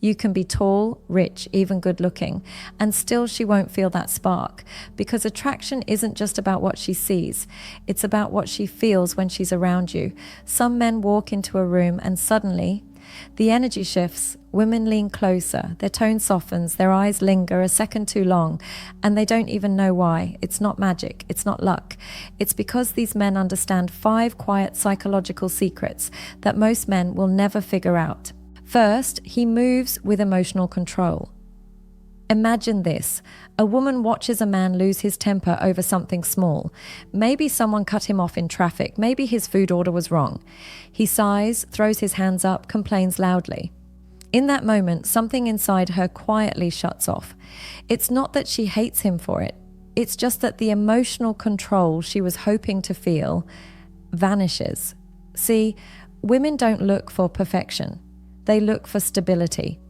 You can be tall, rich, even good looking, and still she won't feel that spark, because attraction isn't just about what she sees. It's about what she feels when she's around you. Some men walk into a room and suddenly the energy shifts. Women lean closer, their tone softens, their eyes linger a second too long, and they don't even know why. It's not magic, it's not luck. It's because these men understand 5 quiet psychological secrets that most men will never figure out. First, he moves with emotional control. Imagine this. A woman watches a man lose his temper over something small. Maybe someone cut him off in traffic. Maybe his food order was wrong. He sighs, throws his hands up, complains loudly. In that moment, something inside her quietly shuts off. It's not that she hates him for it. It's just that the emotional control she was hoping to feel vanishes. See, women don't look for perfection. They look for stability.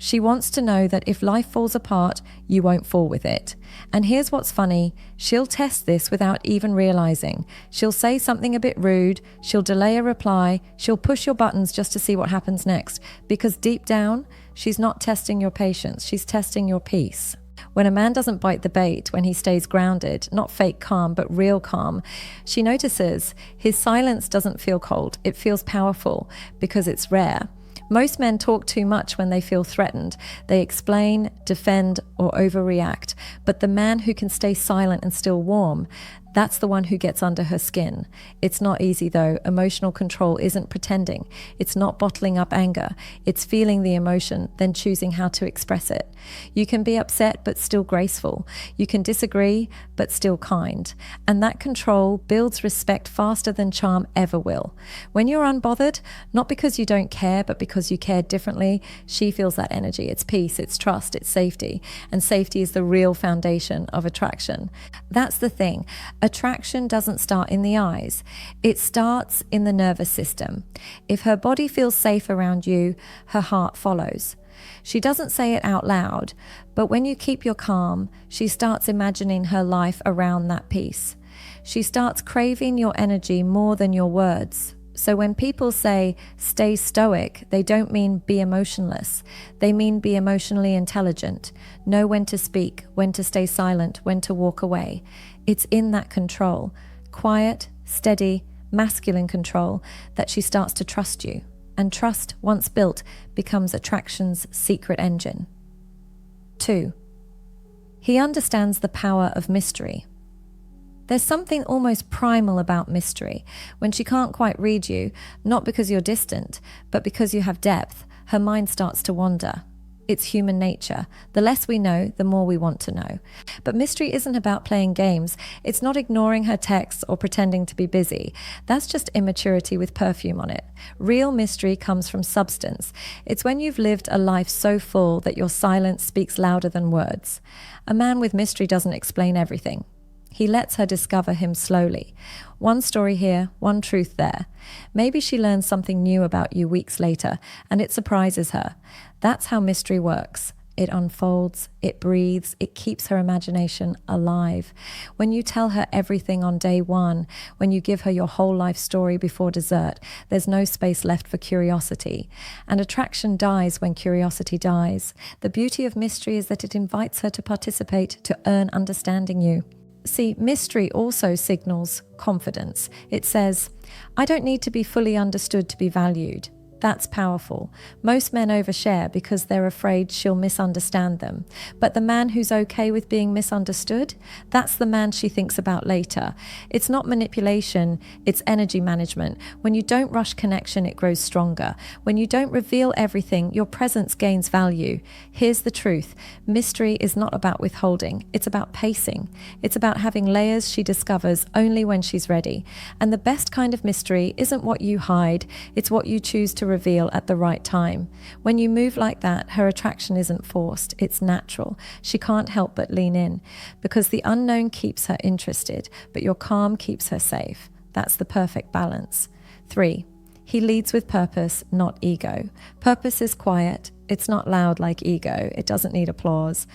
She wants to know that if life falls apart, you won't fall with it. And here's what's funny. She'll test this without even realizing. She'll say something a bit rude. She'll delay a reply. She'll push your buttons just to see what happens next. Because deep down, she's not testing your patience. She's testing your peace. When a man doesn't bite the bait, when he stays grounded, not fake calm, but real calm, she notices his silence doesn't feel cold. It feels powerful because it's rare. Most men talk too much when they feel threatened. They explain, defend, or overreact. But the man who can stay silent and still warm, that's the one who gets under her skin. It's not easy though. Emotional control isn't pretending. It's not bottling up anger. It's feeling the emotion, then choosing how to express it. You can be upset but still graceful. You can disagree but still kind. And that control builds respect faster than charm ever will. When you're unbothered, not because you don't care, but because you care differently, she feels that energy. It's peace, it's trust, it's safety. And safety is the real foundation of attraction. That's the thing. Attraction doesn't start in the eyes. It starts in the nervous system. If her body feels safe around you, her heart follows. She doesn't say it out loud, but when you keep your calm, she starts imagining her life around that peace. She starts craving your energy more than your words. So when people say, stay stoic, they don't mean be emotionless. They mean be emotionally intelligent. Know when to speak, when to stay silent, when to walk away. It's in that control, quiet, steady, masculine control, that she starts to trust you. And trust, once built, becomes attraction's secret engine. 2. He understands the power of mystery. There's something almost primal about mystery. When she can't quite read you, not because you're distant, but because you have depth, her mind starts to wander. It's human nature. The less we know, the more we want to know. But mystery isn't about playing games. It's not ignoring her texts or pretending to be busy. That's just immaturity with perfume on it. Real mystery comes from substance. It's when you've lived a life so full that your silence speaks louder than words. A man with mystery doesn't explain everything. He lets her discover him slowly. One story here, one truth there. Maybe she learns something new about you weeks later, and it surprises her. That's how mystery works. It unfolds, it breathes, it keeps her imagination alive. When you tell her everything on day one, when you give her your whole life story before dessert, there's no space left for curiosity. And attraction dies when curiosity dies. The beauty of mystery is that it invites her to participate, to earn understanding you. See, mystery also signals confidence. It says, I don't need to be fully understood to be valued. That's powerful. Most men overshare because they're afraid she'll misunderstand them. But the man who's okay with being misunderstood, that's the man she thinks about later. It's not manipulation, it's energy management. When you don't rush connection, it grows stronger. When you don't reveal everything, your presence gains value. Here's the truth. Mystery is not about withholding. It's about pacing. It's about having layers she discovers only when she's ready. And the best kind of mystery isn't what you hide, it's what you choose to reveal at the right time. When you move like that, her attraction isn't forced, it's natural. She can't help but lean in, because the unknown keeps her interested, but your calm keeps her safe. That's the perfect balance. 3. He leads with purpose, not ego. Purpose is quiet, It's not loud like ego. It doesn't need applause.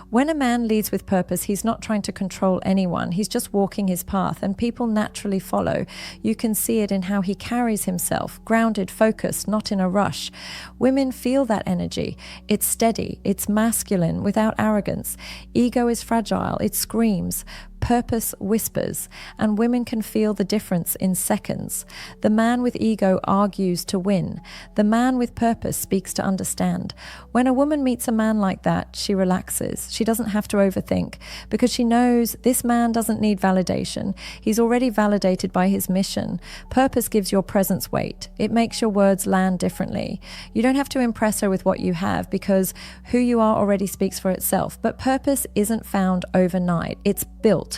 When a man leads with purpose, he's not trying to control anyone. He's just walking his path, and people naturally follow. You can see it in how he carries himself, grounded, focused, not in a rush. Women feel that energy. It's steady. It's masculine, without arrogance. Ego is fragile. It screams. Purpose whispers, and women can feel the difference in seconds. The man with ego argues to win. The man with purpose speaks to understand. When a woman meets a man like that, she relaxes. She doesn't have to overthink, because she knows this man doesn't need validation. He's already validated by his mission. Purpose gives your presence weight. It makes your words land differently. You don't have to impress her with what you have, because who you are already speaks for itself. But purpose isn't found overnight. It's built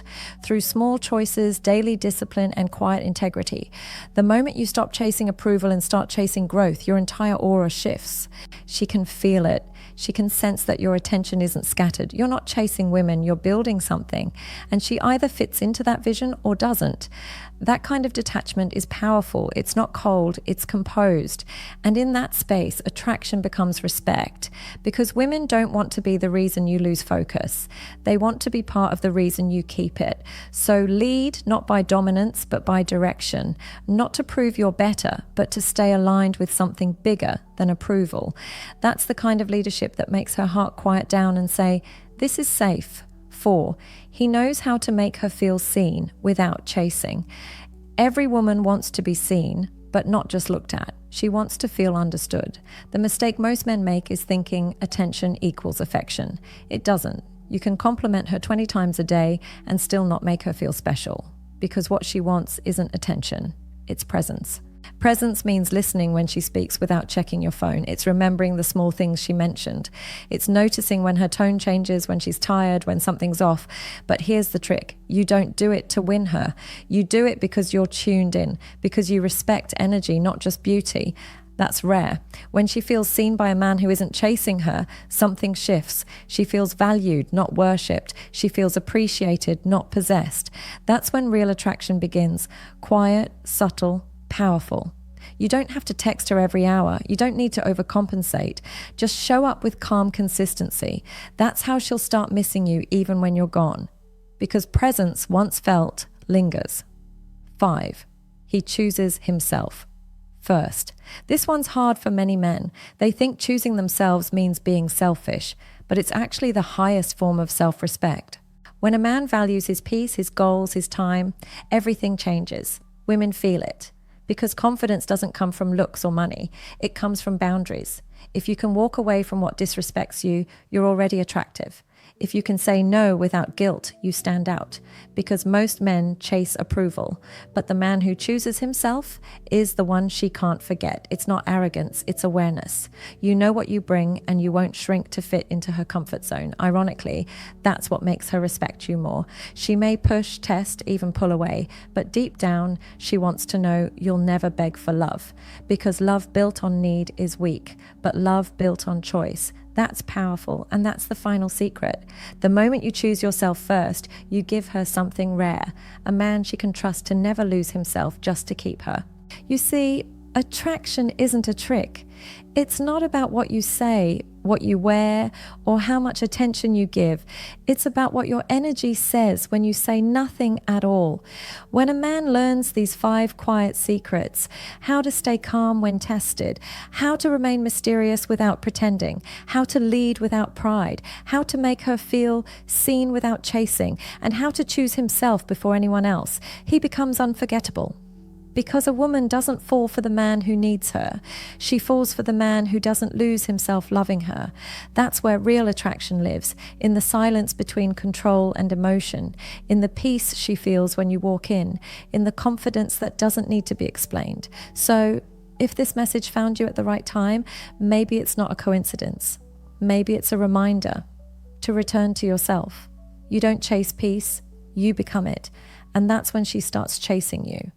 through small choices, daily discipline, and quiet integrity. The moment you stop chasing approval and start chasing growth, your entire aura shifts. She can feel it. She can sense that your attention isn't scattered. You're not chasing women, you're building something. And she either fits into that vision or doesn't. That kind of detachment is powerful. It's not cold, it's composed. And in that space, attraction becomes respect. Because women don't want to be the reason you lose focus. They want to be part of the reason you keep it. So lead, not by dominance, but by direction. Not to prove you're better, but to stay aligned with something bigger than approval. That's the kind of leadership that makes her heart quiet down and say, this is safe. 4. He knows how to make her feel seen without chasing. Every woman wants to be seen, but not just looked at. She wants to feel understood. The mistake most men make is thinking attention equals affection. It doesn't. You can compliment her 20 times a day and still not make her feel special, because what she wants isn't attention, it's presence. Presence means listening when she speaks without checking your phone. It's remembering the small things she mentioned. It's noticing when her tone changes, when she's tired, when something's off. But here's the trick. You don't do it to win her. You do it because you're tuned in, because you respect energy, not just beauty. That's rare. When she feels seen by a man who isn't chasing her, something shifts. She feels valued, not worshipped. She feels appreciated, not possessed. That's when real attraction begins. Quiet, subtle, powerful. You don't have to text her every hour. You don't need to overcompensate. Just show up with calm consistency. That's how she'll start missing you even when you're gone. Because presence, once felt, lingers. 5. He chooses himself first. This one's hard for many men. They think choosing themselves means being selfish, but it's actually the highest form of self-respect. When a man values his peace, his goals, his time, everything changes. Women feel it. Because confidence doesn't come from looks or money. It comes from boundaries. If you can walk away from what disrespects you, you're already attractive. If you can say no without guilt, you stand out. Because most men chase approval. But the man who chooses himself is the one she can't forget. It's not arrogance, it's awareness. You know what you bring and you won't shrink to fit into her comfort zone. Ironically, that's what makes her respect you more. She may push, test, even pull away. But deep down, she wants to know you'll never beg for love. Because love built on need is weak. But love built on choice, that's powerful, and that's the final secret. The moment you choose yourself first, you give her something rare, a man she can trust to never lose himself just to keep her. You see, attraction isn't a trick. It's not about what you say, what you wear, or how much attention you give. It's about what your energy says when you say nothing at all. When a man learns these 5 quiet secrets, how to stay calm when tested, how to remain mysterious without pretending, how to lead without pride, how to make her feel seen without chasing, and how to choose himself before anyone else, he becomes unforgettable. Because a woman doesn't fall for the man who needs her. She falls for the man who doesn't lose himself loving her. That's where real attraction lives, in the silence between control and emotion, in the peace she feels when you walk in the confidence that doesn't need to be explained. So, if this message found you at the right time, maybe it's not a coincidence. Maybe it's a reminder to return to yourself. You don't chase peace, you become it. And that's when she starts chasing you.